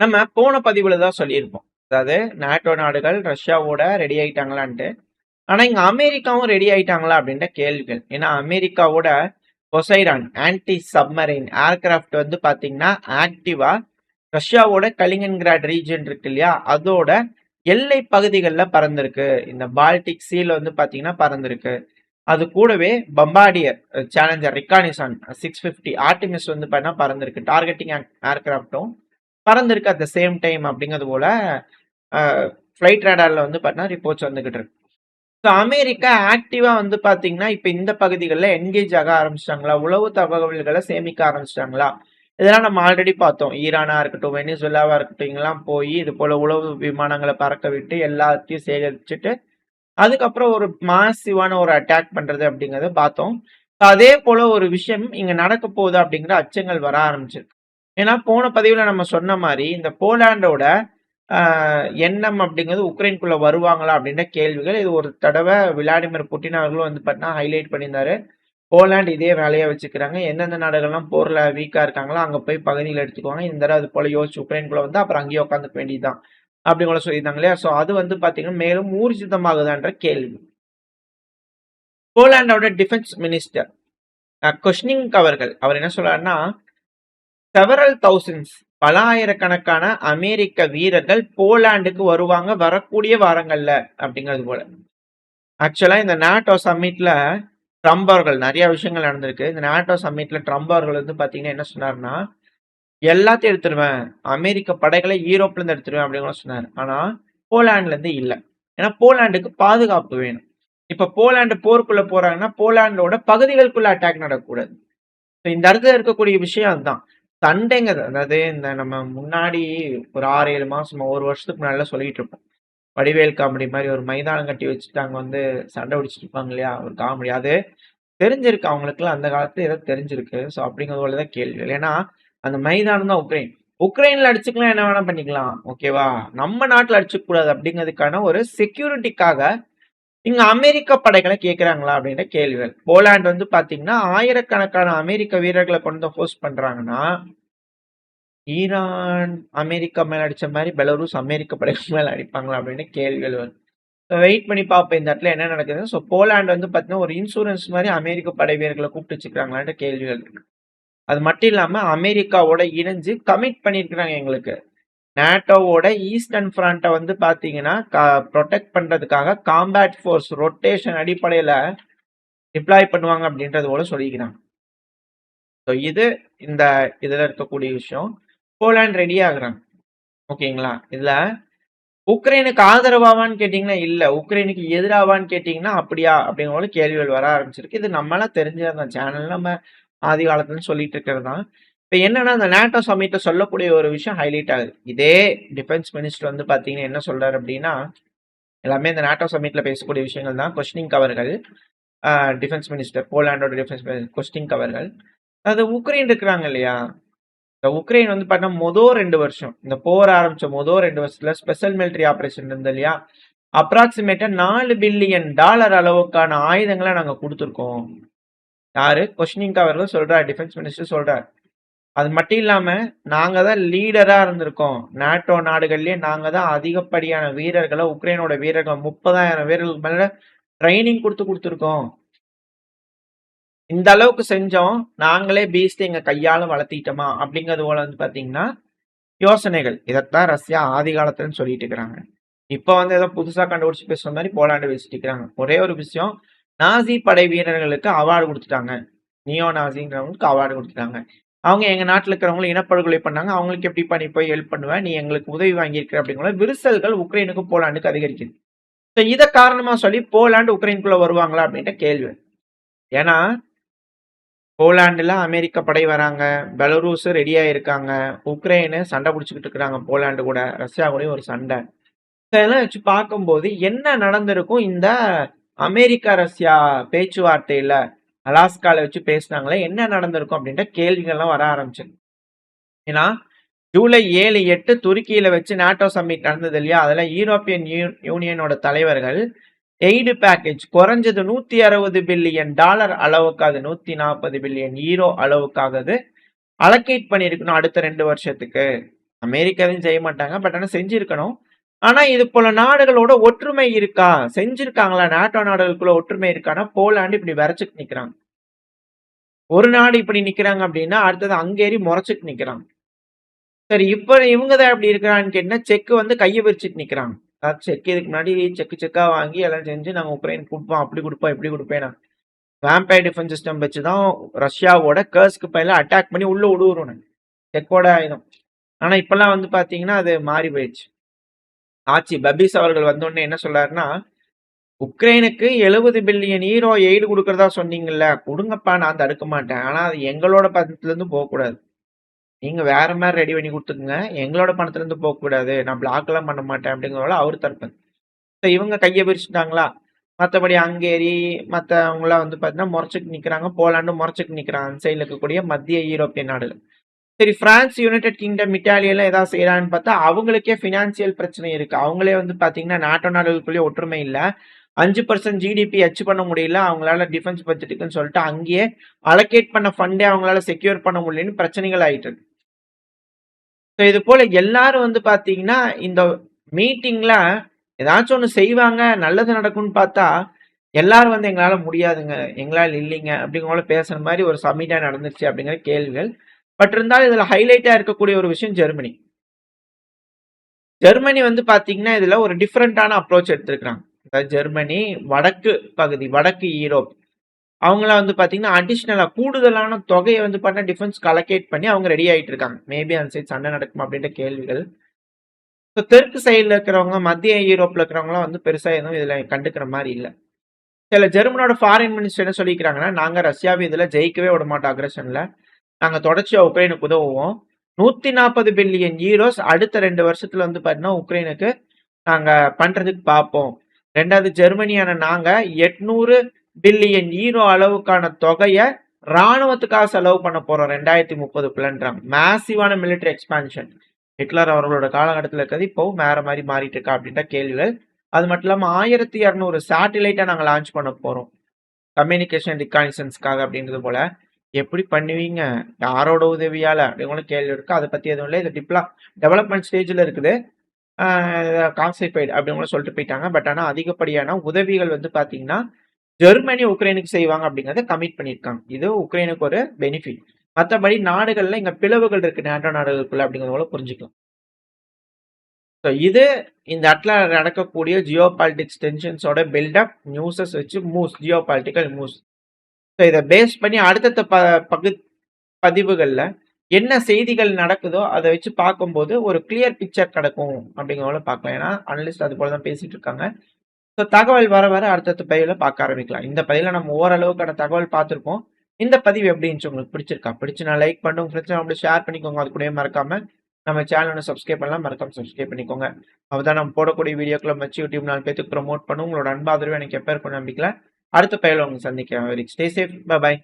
நம்ம போன பதிவுல தான் சொல்லியிருப்போம். அதாவது நாட்டோ நாடுகள் ரஷ்யாவோட ரெடி ஆயிட்டாங்களான்ட்டு. ஆனா இங்க அமெரிக்காவும் ரெடி ஆயிட்டாங்களா அப்படின்ற கேள்விகள். ஏன்னா அமெரிக்காவோட பொசைடான் ஆன்டி சப்மரைன் ஏர்கிராஃப்ட் வந்து பாத்தீங்கன்னா ஆக்டிவா ரஷ்யாவோட கலினின்கிராட் ரீஜன் இருக்கு இல்லையா, அதோட எல்லை பகுதிகளில் பறந்திருக்கு. இந்த பால்டிக் சீல வந்து பாத்தீங்கன்னா பறந்திருக்கு. அது கூடவே பம்பாடியர் சேலஞ்சர் ரிகானிசான் 650 ஆர்டிமிஸ் வந்து பார்த்தா பறந்திருக்கு. டார்கெட்டிங் ஏர்கிராஃப்டும் பறந்திருக்கு அட் த சேம் டைம் அப்படிங்கிறது போல ஃப்ளைட் ரேடார்ல வந்து பார்த்தீங்கன்னா ரிப்போர்ட்ஸ் வந்துகிட்டு இருக்கு. ஸோ அமெரிக்கா ஆக்டிவா வந்து பார்த்தீங்கன்னா இப்போ இந்த பகுதிகளில் என்கேஜ் ஆக ஆரம்பிச்சிட்டாங்களா, உளவு தகவல்களை சேமிக்க ஆரம்பிச்சிட்டாங்களா, இதெல்லாம் நம்ம ஆல்ரெடி பார்த்தோம். ஈரானா இருக்கட்டும், வெனிசுலாவா இருக்கட்டும், இங்கெல்லாம் போய் இது போல உளவு விமானங்களை பறக்க விட்டு எல்லாத்தையும் சேகரிச்சுட்டு அதுக்கப்புறம் ஒரு மாசிவான ஒரு அட்டாக் பண்றது அப்படிங்கறத பார்த்தோம். அதே போல ஒரு விஷயம் இங்க நடக்க போகுது அப்படிங்கிற அச்சங்கள் வர ஆரம்பிச்சிருக்கு. ஏன்னா போன பதிவுல நம்ம சொன்ன மாதிரி இந்த போலாண்டோட எண்ணம் அப்படிங்கிறது உக்ரைனுக்குள்ள வருவாங்களா அப்படின்ற கேள்விகள் இது ஒரு தடவை விளாடிமிர் புட்டின் அவர்களும் வந்து பார்த்தீங்கன்னா ஹைலைட் பண்ணியிருந்தாரு. போலாந்து இதே வேலையா வச்சுக்கிறாங்க. எந்தெந்த நாடுகள்லாம் போர்ல வீக்கா இருக்காங்களோ அங்க போய் பகுதியில் எடுத்துக்குவாங்க. இந்த தடவை அது போல யோசிச்சு உக்ரைனுக்குள்ள வந்து அப்புறம் அங்கேயே உட்காந்துக்க வேண்டியதுதான் அப்படிங்கள சொல்லியிருந்தாங்க இல்லையா. ஸோ அது வந்து பாத்தீங்கன்னா மேலும் ஊர்ஜிதமாகுதான்ற கேள்வி. போலாண்டோட டிஃபென்ஸ் மினிஸ்டர் கொஷ்னிங் அவர்கள் அவர் என்ன சொல்றாருன்னா, செவரல் தௌசண்ட்ஸ் பல ஆயிரக்கணக்கான அமெரிக்க வீரர்கள் போலாண்டுக்கு வருவாங்க வரக்கூடிய வாரங்கள்ல அப்படிங்கிறது போல. ஆக்சுவலா இந்த நாட்டோ சம்மிட்ல ட்ரம்ப் அவர்கள் நிறைய விஷயங்கள் நடந்திருக்கு. இந்த நாட்டோ சம்மிட்ல ட்ரம்ப் அவர்கள் வந்து பாத்தீங்கன்னா என்ன சொன்னாருன்னா, எல்லாத்தையும் எடுத்துருவேன், அமெரிக்க படைகளை யூரோப்ல இருந்து எடுத்துருவேன் அப்படின்னு சொன்னார். ஆனா போலாண்ட்ல இருந்து இல்ல. ஏன்னா போலாண்டுக்கு பாதுகாப்பு வேணும். இப்ப போலாண்டு போருக்குள்ள போறாங்கன்னா போலாண்டோட பகுதிகளுக்குள்ள அட்டாக் நடக்கக்கூடாது. இந்த இடத்துல இருக்கக்கூடிய விஷயம் அதுதான். சண்டைங்கிறது அதாவது இந்த நம்ம முன்னாடி ஒரு 6-7 மாசமா 1 வருஷத்துக்கு முன்னாடி சொல்லிட்டு இருப்போம். வடிவேல் காமெடி மாதிரி ஒரு மைதானம் கட்டி வச்சுட்டு அங்க வந்து சண்டை பிடிச்சிட்டு இருப்பாங்க இல்லையா, ஒரு காமெடி. அது தெரிஞ்சிருக்கு அவங்களுக்குலாம், அந்த காலத்துல ஏதோ தெரிஞ்சிருக்கு. ஸோ அப்படிங்கிறது போலதான் கேள்வி. ஏன்னா அந்த மைதானம் தான் உக்ரைன். உக்ரைன்ல அடிச்சுக்கலாம், என்ன வேணா பண்ணிக்கலாம், ஓகேவா. நம்ம நாட்டுல அடிச்சுக்க கூடாது அப்படிங்கிறதுக்கான ஒரு செக்யூரிட்டிக்காக இங்க அமெரிக்க படைகளை கேட்கிறாங்களா அப்படின்ற கேள்விகள். போலாந்து வந்து பாத்தீங்கன்னா ஆயிரக்கணக்கான அமெரிக்க வீரர்களை கொண்டு ஹோஸ்ட் பண்றாங்கன்னா, ஈரான் அமெரிக்கா மேல அடிச்ச மாதிரி பெலரூஸ் அமெரிக்க படைகள் மேல அடிப்பாங்களா அப்படின்னு கேள்விகள் வரும். வெயிட் பண்ணி பார்ப்போம் இந்த இடத்துல என்ன நடக்குது. ஸோ போலாந்து வந்து பாத்தீங்கன்னா ஒரு இன்சூரன்ஸ் மாதிரி அமெரிக்க படை வீரர்களை கூப்பிட்டு வச்சுக்கிறாங்களான்ற கேள்விகள் இருக்கு. அது மட்டும் இல்லாம அமெரிக்காவோட இணைஞ்சு கமிட் பண்ணிருக்கிறாங்க எங்களுக்கு. நேட்டோவோட ஈஸ்டர்ன் ஃப்ரண்ட்டை வந்து பாத்தீங்கன்னா ப்ரொடெக்ட் பண்றதுக்காக காம்பேட் ஃபோர்ஸ் ரொட்டேஷன் அடிப்படையில டிப்ளாய் பண்ணுவாங்க அப்படின்றது போல சொல்லிக்கிறாங்க. ஸோ இது இந்த இதுல இருக்கக்கூடிய விஷயம். போலாந்து ரெடி ஆகுறாங்க, ஓகேங்களா. இதுல உக்ரைனுக்கு ஆதரவாவான்னு கேட்டீங்கன்னா இல்ல, உக்ரைனுக்கு எதிராவான்னு கேட்டீங்கன்னா அப்படியா அப்படிங்கிற கேள்விகள் வர ஆரம்பிச்சிருக்கு. இது நம்மளாம் தெரிஞ்ச சேனல் நம்ம ஆதி காலத்துல சொல்லிட்டு இருக்கிறது தான். இப்ப என்னன்னா அந்த நேட்டோ சமிட்ட சொல்லக்கூடிய ஒரு விஷயம் ஹைலைட் ஆகுது. இதே டிஃபென்ஸ் மினிஸ்டர் வந்து பாத்தீங்கன்னா என்ன சொல்றாரு அப்படின்னா, எல்லாமே இந்த நேட்டோ சமிட்ல பேசக்கூடிய விஷயங்கள் தான். கொஸ்டின் அவர்கள் டிஃபென்ஸ் மினிஸ்டர் போலாண்டோட டிஃபென்ஸ் கொஸ்டின் அவர்கள் அது உக்ரைன் இருக்கிறாங்க இல்லையா, இந்த உக்ரைன் வந்து பார்த்தா மொதல் 2 வருஷம் இந்த போர் ஆரம்பிச்ச மொதல் 2 வருஷத்துல ஸ்பெஷல் மிலிட்டரி ஆபரேஷன் இருந்தது இல்லையா, அப்ராக்சிமேட்டா $4 பில்லியன் அளவுக்கான ஆயுதங்களை நாங்க கொடுத்துருக்கோம். யாரு கொஸ்டின் அவர்கள் சொல்றாரு, டிஃபென்ஸ் மினிஸ்டர் சொல்றாரு. அது மட்டும் இல்லாம நாங்க தான் லீடரா இருந்திருக்கோம். நாட்டோ நாடுகள்லயே நாங்க தான் அதிகப்படியான வீரர்களை உக்ரைனோட வீரர்கள் 30,000 வீரர்களுக்கு மேல ட்ரைனிங் கொடுத்துருக்கோம். இந்த அளவுக்கு செஞ்சோம், நாங்களே பீஸ்ட் எங்க கையால வளர்த்திட்டோமா அப்படிங்கிறது போல வந்து பாத்தீங்கன்னா யோசனைகள். இதைத்தான் ரஷ்யா ஆதி காலத்துலன்னு சொல்லிட்டு இருக்கிறாங்க. இப்ப வந்து ஏதோ புதுசா கண்டுபிடிச்சு பேசுற மாதிரி போலாண்டு பேசிட்டு இருக்கிறாங்க. ஒரே ஒரு விஷயம், நாசி படை வீரர்களுக்கு அவார்டு கொடுத்துட்டாங்க. நியோ நாசிங்கிறவங்களுக்கு அவார்டு கொடுத்துட்டாங்க. அவங்க எங்க நாட்டுல இருக்கிறவங்களை இனப்படுகொலை பண்ணாங்க, அவங்களுக்கு எப்படிப்பா நீ போய் ஹெல்ப் பண்ணுவ, நீ எங்களுக்கு உதவி வாங்கியிருக்கிற அப்படிங்கிற விரிசல்கள் உக்ரைனுக்கும் போலாண்டுக்கு அதிகரிக்குது. இதை காரணமா சொல்லி போலாண்டு உக்ரைனுக்குள்ள வருவாங்களா அப்படின்ற கேள்வி. ஏன்னா போலாண்டுல அமெரிக்க படை வராங்க, பெலரூஸ் ரெடியா இருக்காங்க, உக்ரைனு சண்டை பிடிச்சிக்கிட்டு இருக்கிறாங்க போலாண்டு கூட, ரஷ்யா கூடயும் ஒரு சண்டை. இதெல்லாம் வச்சு பார்க்கும்போது என்ன நடந்திருக்கும் இந்த அமெரிக்கா ரஷ்யா பேச்சுவார்த்தையில, அலாஸ்கால வச்சு பேசினாங்களே என்ன நடந்திருக்கும் அப்படின்ற கேள்விகள்லாம் வர ஆரம்பிச்சிருக்கு. ஏன்னா ஜூலை 7, 8 துருக்கியில வச்சு நாட்டோ சம்மிட் நடந்தது இல்லையா, அதுல யூரோப்பியன் யூனியனோட தலைவர்கள் எய்டு பேக்கேஜ் குறைஞ்சது $160 பில்லியன் அளவுக்காக, 140 பில்லியன் யூரோ அளவுக்காக அலோகேட் பண்ணிருக்கணும் அடுத்த 2 வருஷத்துக்கு. அமெரிக்கா எதுவும் செய்ய மாட்டாங்க. பட் ஆனா செஞ்சிருக்கணும். ஆனா இது போல நாடுகளோட ஒற்றுமை இருக்கா? செஞ்சிருக்காங்களா? நாட்டோ நாடுகளுக்குள்ள ஒற்றுமை இருக்கான்னா, போலாந்து இப்படி விறைச்சுட்டு நிக்கிறாங்க. ஒரு நாடு இப்படி நிக்கிறாங்க அப்படின்னா, அடுத்தது ஹங்கேரி முறைச்சுட்டு நிக்கிறாங்க. சரி, இப்ப இவங்க தான் எப்படி இருக்கிறான்னு கேட்டீங்கன்னா, செக் வந்து கைய விரிச்சுட்டு நிக்கிறாங்க. செக் இதுக்கு முன்னாடி செக்கா வாங்கி எல்லாம் செஞ்சு நாங்க உக்ரைன் குடுப்போம், அப்படி குடுப்போம், இப்படி குடுப்பேன். வேம்பயர் டிஃபென்ஸ் சிஸ்டம் வச்சு தான் ரஷ்யாவோட கர்ஸ்க்கு பயில அட்டாக் பண்ணி உள்ள விடுவோம் செக்கோட ஆயுதம். ஆனா இப்பெல்லாம் வந்து பாத்தீங்கன்னா அது மாறி போயிடுச்சு. ஆட்சி பபீஸ் அவர்கள் வந்தோடனே என்ன சொல்றாருன்னா, உக்ரைனுக்கு 70 பில்லியன் ஈரோ எய்டு கொடுக்கறதா சொன்னீங்கல்ல, கொடுங்கப்பா, நான் தடுக்க மாட்டேன். ஆனா அது எங்களோட பணத்துல இருந்து போகக்கூடாது. நீங்க வேற மாதிரி ரெடி பண்ணி கொடுத்துக்குங்க, எங்களோட பணத்துல இருந்து போகக்கூடாது. நான் பிளாக் எல்லாம் பண்ண மாட்டேன் அப்படிங்கிறதால அவர் தரப்பு. இவங்க கையை பிரிச்சுட்டாங்களா? மற்றபடி ஹங்கேரி மற்றவங்களாம் வந்து பார்த்தீங்கன்னா முறைச்சுக்கு நிற்கிறாங்க. போலாண்டு முறைச்சுக்கு நிற்கிறாங்க. அந்த சைடில் இருக்கக்கூடிய மத்திய யூரோப்பிய நாடுகள். சரி, பிரான்ஸ், யுனைடெட் கிங்டம், இட்டாலியெல்லாம் ஏதாவது செய்யறான்னு பார்த்தா அவங்களுக்கே பினான்சியல் பிரச்சனை இருக்கு. அவங்களே வந்து பார்த்தீங்கன்னா நாட்டோ நாடுகளுக்குள்ளேயே ஒற்றுமை இல்லை. 5% ஜிடிபி அச்சீவ் பண்ண முடியல அவங்களால டிஃபென்ஸ் பட்ஜெட்டுக்குன்னு சொல்லிட்டு அங்கேயே அலோகேட் பண்ண ஃபண்டே அவங்களால செக்யூர் பண்ண முடியலன்னு பிரச்சனைகள் ஆயிட்டு இருக்கு. இது போல எல்லாரும் வந்து பாத்தீங்கன்னா இந்த மீட்டிங்ல ஏதாச்சும் ஒண்ணு செய்வாங்க, நல்லது நடக்கும்னு பார்த்தா எல்லாரும் வந்து எங்களால முடியாதுங்க, எங்களால இல்லைங்க அப்படிங்கிற பேசுற மாதிரி ஒரு சமிட்டா நடந்துச்சு அப்படிங்கிற கேள்விகள். பட் இருந்தாலும் இதுல ஹைலைட்டா இருக்கக்கூடிய ஒரு விஷயம் ஜெர்மனி. ஜெர்மனி வந்து பாத்தீங்கன்னா இதுல ஒரு டிஃப்ரெண்டான அப்ரோச் எடுத்திருக்காங்க. அதாவது ஜெர்மனி வடக்கு பகுதி, வடக்கு யூரோப், அவங்களாம் வந்து பாத்தீங்கன்னா அடிஷ்னலா கூடுதலான தொகையை வந்து பண்ண டிஃபென்ஸ் அலோகேட் பண்ணி அவங்க ரெடி ஆயிட்டு இருக்காங்க. மேபி அந்த சைட் சண்டை நடக்கும் அப்படின்ற கேள்விகள். தெற்கு சைடுல இருக்கிறவங்க, மத்திய யூரோப்ல இருக்கிறவங்களாம் வந்து பெருசா எதுவும் இதுல கண்டுக்கிற மாதிரி இல்ல. சில ஜெர்மனோட ஃபாரின் மினிஸ்டர் என்ன சொல்லிக்கிறாங்கன்னா, நாங்க ரஷ்யாவை இதுல ஜெயிக்கவே விட மாட்டோம் அக்ரஷன்ல. நாங்க தொடர்ச்சியா உக்ரைனுக்கு உதவுவோம். 140 பில்லியன் யூரோஸ் அடுத்த 2 வருஷத்துல வந்து பாத்தீங்கன்னா உக்ரைனுக்கு நாங்க பண்றதுக்கு பார்ப்போம். ரெண்டாவது ஜெர்மனியான நாங்க 800 பில்லியன் யூரோ அளவுக்கான தொகையை ராணுவத்துக்காக செலவு பண்ண போறோம் 2030க்குள்ளன்றாங்க. மேசிவான மிலிட்டரி எக்ஸ்பான்ஷன். ஹிட்லர் அவர்களோட காலகட்டத்தில் இருக்கிறது இப்போ வேற மாதிரி மாறிட்டு இருக்கா அப்படின்ற கேள்விகள். அது மட்டும் இல்லாம 1200 சேட்டிலைட்டை நாங்க லான்ச் பண்ண போறோம் கம்யூனிகேஷன் ரிகானிசன்ஸ்க்காக அப்படின்றது போல. எப்படி பண்ணுவீங்க, யாரோட உதவியால அப்படிங்கிற கேள்வி இருக்கு. அதை பத்தி எதுவும் இல்லை. இது டெவலப்மெண்ட் ஸ்டேஜ்ல இருக்குது, கான்சைஃபைடு அப்படிங்கிற சொல்லிட்டு போயிட்டாங்க. பட் ஆனா அதிகப்படியான உதவிகள் வந்து பாத்தீங்கன்னா ஜெர்மனி உக்ரைனுக்கு செய்வாங்க அப்படிங்கறத கமிட் பண்ணியிருக்காங்க. இது உக்ரைனுக்கு ஒரு பெனிஃபிட். மற்றபடி நாடுகள்ல இங்க பிளவுகள் இருக்கு நேட்டோ நாடுகளுக்குள்ள அப்படிங்கிறத புரிஞ்சுக்கலாம். இது இந்த இடத்துல நடக்கக்கூடிய ஜியோ பாலிட்டிக்ஸ் டென்ஷன்ஸோட பில்டப் நியூஸஸ் வச்சு மூவ்ஸ், ஜியோ பாலிட்டிக்கல் மூவ்ஸ். இதை பேஸ் பண்ணி அடுத்த பதிவுகள்ல என்ன செய்திகள் நடக்குதோ அதை வச்சு பார்க்கும்போது ஒரு கிளியர் பிக்சர் கிடைக்கும் அப்படிங்கிறத பார்க்கலாம். ஏன்னா அனலிஸ்ட் அது போலதான் பேசிட்டு இருக்காங்க. தகவல் வர வர அடுத்தடுத்த பதிவுல பார்க்க ஆரம்பிக்கலாம். இந்த பதிவுல நம்ம ஓரளவுக்கான தகவல் பார்த்திருப்போம். இந்த பதிவு எப்படி இருந்துச்சு, உங்களுக்கு பிடிச்சிருக்கா? பிடிச்சு நான் லைக் பண்ணுங்க, ஃப்ரெண்ட்ஸ் அப்படி ஷேர் பண்ணிக்கோங்க. அது கூட மறக்காம நம்ம சேனலை சப்ஸ்கிரைப் பண்ணலாம், மறக்காம சப்ஸ்கிரைப் பண்ணிக்கோங்க. அப்பதான் நம்ம போடக்கூடிய வீடியோக்களை மச்சு யூடியூப் 4 பேருக்கு ப்ரொமோட் பண்ணும். உங்களோட அன்பாதரவு எனக்கு எப்ப இருக்கும் நம்பிக்கல. அடுத்த பதிவுல உங்களுக்கு சந்திக்கிறேன். Stay safe, by.